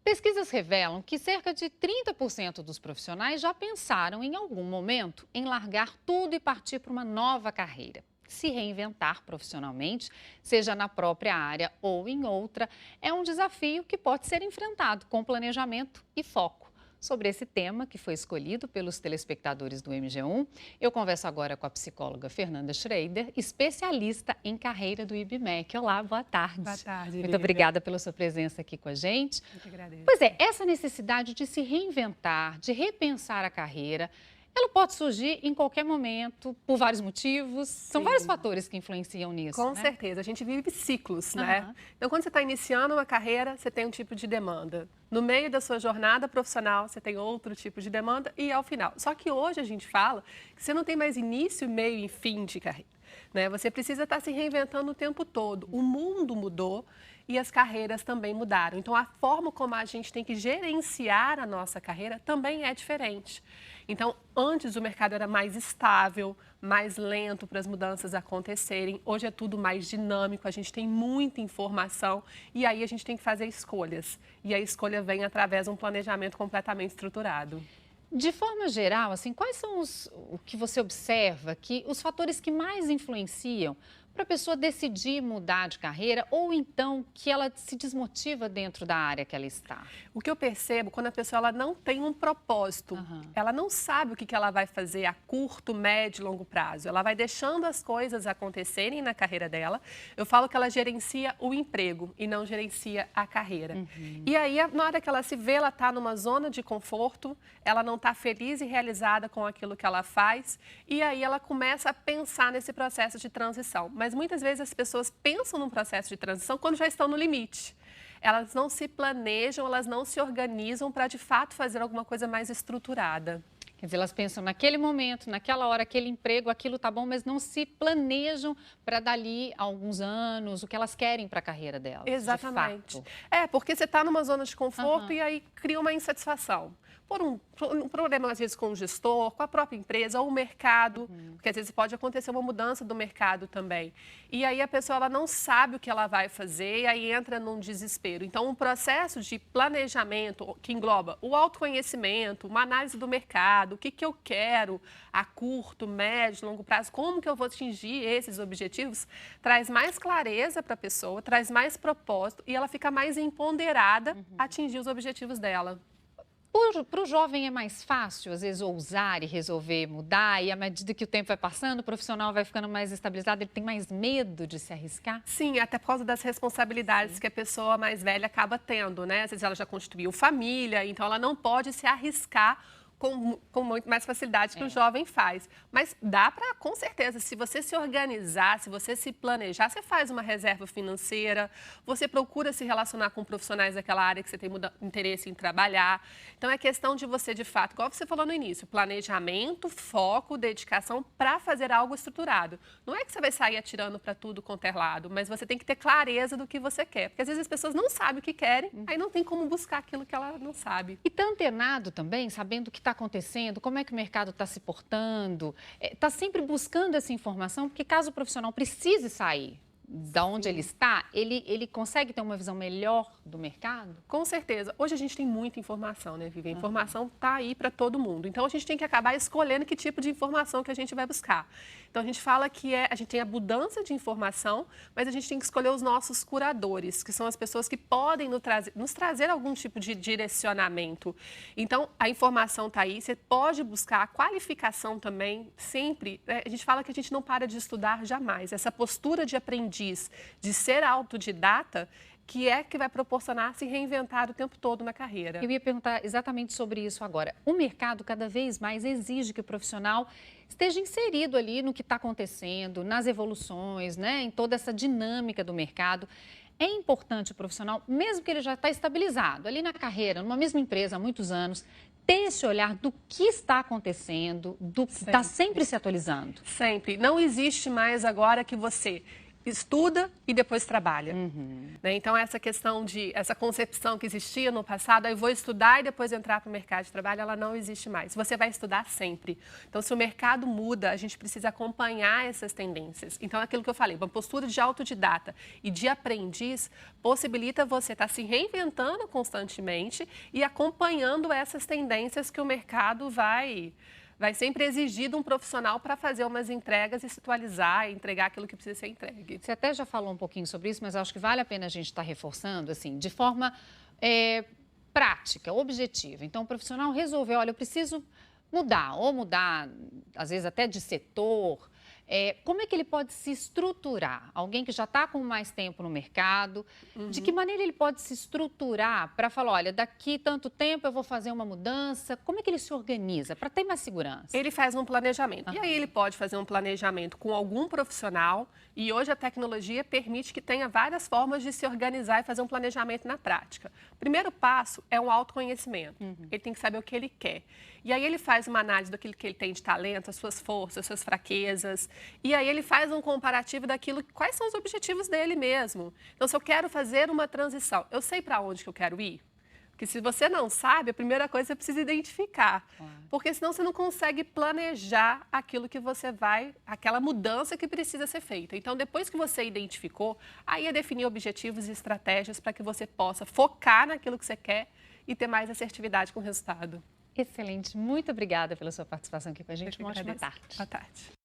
Pesquisas revelam que cerca de 30% dos profissionais já pensaram em algum momento em largar tudo e partir para uma nova carreira. Se reinventar profissionalmente, seja na própria área ou em outra, é um desafio que pode ser enfrentado com planejamento e foco. Sobre esse tema, que foi escolhido pelos telespectadores do MG1, eu converso agora com a psicóloga Fernanda Schrader, especialista em carreira do IBMEC. Olá, boa tarde. Boa tarde, Muito Lívia. obrigada pela sua presença aqui com a gente. Eu que agradeço. Pois é, essa necessidade de se reinventar, de repensar a carreira, ela pode surgir em qualquer momento, por vários motivos. São Sim. vários fatores que influenciam nisso, Com né? certeza, a gente vive ciclos, né? Aham. Então, quando você está iniciando uma carreira, você tem um tipo de demanda. No meio da sua jornada profissional, você tem outro tipo de demanda e ao final. Só que hoje a gente fala que você não tem mais início, meio e fim de carreira, né? Você precisa estar se reinventando o tempo todo. O mundo mudou e as carreiras também mudaram. Então, a forma como a gente tem que gerenciar a nossa carreira também é diferente. Então, antes o mercado era mais estável, mais lento para as mudanças acontecerem. Hoje é tudo mais dinâmico, a gente tem muita informação e aí a gente tem que fazer escolhas. E a escolha vem através de um planejamento completamente estruturado. De forma geral, assim, quais são o que você observa que os fatores que mais influenciam para a pessoa decidir mudar de carreira ou então que ela se desmotiva dentro da área que ela está? O que eu percebo, quando a pessoa ela não tem um propósito, ela não sabe o que ela vai fazer a curto, médio e longo prazo. Ela vai deixando as coisas acontecerem na carreira dela. Eu falo que ela gerencia o emprego e não gerencia a carreira. E aí, na hora que ela se vê, ela está numa zona de conforto, ela não está feliz e realizada com aquilo que ela faz, e aí ela começa a pensar nesse processo de transição. Mas muitas vezes as pessoas pensam num processo de transição quando já estão no limite. Elas não se planejam, elas não se organizam para, de fato, fazer alguma coisa mais estruturada. Quer dizer, elas pensam naquele momento, naquela hora, aquele emprego, aquilo tá bom, mas não se planejam para dali a alguns anos, o que elas querem para a carreira delas. Exatamente. De fato. É, porque você está numa zona de conforto e aí cria uma insatisfação. Por um problema, às vezes, com o gestor, com a própria empresa, ou o mercado, porque às vezes pode acontecer uma mudança do mercado também. E aí a pessoa ela não sabe o que ela vai fazer e aí entra num desespero. Então, um processo de planejamento que engloba o autoconhecimento, uma análise do mercado, o que eu quero a curto, médio, longo prazo, como que eu vou atingir esses objetivos, traz mais clareza para a pessoa, traz mais propósito e ela fica mais empoderada a atingir os objetivos dela. Para o jovem é mais fácil, às vezes, ousar e resolver mudar, e à medida que o tempo vai passando, o profissional vai ficando mais estabilizado, ele tem mais medo de se arriscar? Sim, até por causa das responsabilidades que a pessoa mais velha acaba tendo, né? Às vezes ela já constituiu família, então ela não pode se arriscar com muito mais facilidade que o jovem faz. Mas dá para, com certeza, se você se organizar, se você se planejar, você faz uma reserva financeira, você procura se relacionar com profissionais daquela área que você tem interesse em trabalhar. Então, é questão de você, de fato, igual você falou no início, planejamento, foco, dedicação para fazer algo estruturado. Não é que você vai sair atirando para tudo quanto é lado, mas você tem que ter clareza do que você quer. Porque, às vezes, as pessoas não sabem o que querem, aí não tem como buscar aquilo que ela não sabe. E está antenado também, sabendo o que está acontecendo, como é que o mercado está se portando, está sempre buscando essa informação, porque caso o profissional precise sair da onde ele está, ele consegue ter uma visão melhor do mercado? Com certeza. Hoje a gente tem muita informação, né, Vivi? A informação está aí para todo mundo. Então, a gente tem que acabar escolhendo que tipo de informação que a gente vai buscar. Então, a gente fala que a gente tem abundância de informação, mas a gente tem que escolher os nossos curadores, que são as pessoas que podem nos trazer algum tipo de direcionamento. Então, a informação está aí, você pode buscar a qualificação também, sempre. A gente fala que a gente não para de estudar jamais. Essa postura de aprendiz, de ser autodidata, que é que vai proporcionar se reinventar o tempo todo na carreira. Eu ia perguntar exatamente sobre isso agora. O mercado cada vez mais exige que o profissional esteja inserido ali no que está acontecendo, nas evoluções, né, em toda essa dinâmica do mercado. É importante o profissional, mesmo que ele já está estabilizado ali na carreira, numa mesma empresa há muitos anos, ter esse olhar do que está acontecendo, do que está sempre se atualizando. Sempre. Não existe mais agora que você estuda e depois trabalha. Né? Então, essa concepção que existia no passado, eu vou estudar e depois entrar para o mercado de trabalho, ela não existe mais. Você vai estudar sempre. Então, se o mercado muda, a gente precisa acompanhar essas tendências. Então, aquilo que eu falei, uma postura de autodidata e de aprendiz possibilita você estar se reinventando constantemente e acompanhando essas tendências que o mercado vai sempre exigir de um profissional para fazer umas entregas e se atualizar, e entregar aquilo que precisa ser entregue. Você até já falou um pouquinho sobre isso, mas acho que vale a pena a gente estar reforçando, assim, de forma prática, objetiva. Então, o profissional resolveu, olha, eu preciso mudar, às vezes até de setor. Como é que ele pode se estruturar? Alguém que já está com mais tempo no mercado, de que maneira ele pode se estruturar para falar, olha, daqui tanto tempo eu vou fazer uma mudança? Como é que ele se organiza para ter mais segurança? Ele faz um planejamento. E aí ele pode fazer um planejamento com algum profissional e hoje a tecnologia permite que tenha várias formas de se organizar e fazer um planejamento na prática. O primeiro passo é um autoconhecimento. Ele tem que saber o que ele quer. E aí ele faz uma análise daquilo que ele tem de talento, as suas forças, as suas fraquezas. E aí ele faz um comparativo daquilo, quais são os objetivos dele mesmo. Então, se eu quero fazer uma transição, eu sei para onde que eu quero ir? Porque se você não sabe, a primeira coisa você precisa identificar. Porque senão você não consegue planejar aquilo que você aquela mudança que precisa ser feita. Então, depois que você identificou, aí é definir objetivos e estratégias para que você possa focar naquilo que você quer e ter mais assertividade com o resultado. Excelente. Muito obrigada pela sua participação aqui com a gente. Uma ótima tarde. tarde. Boa tarde.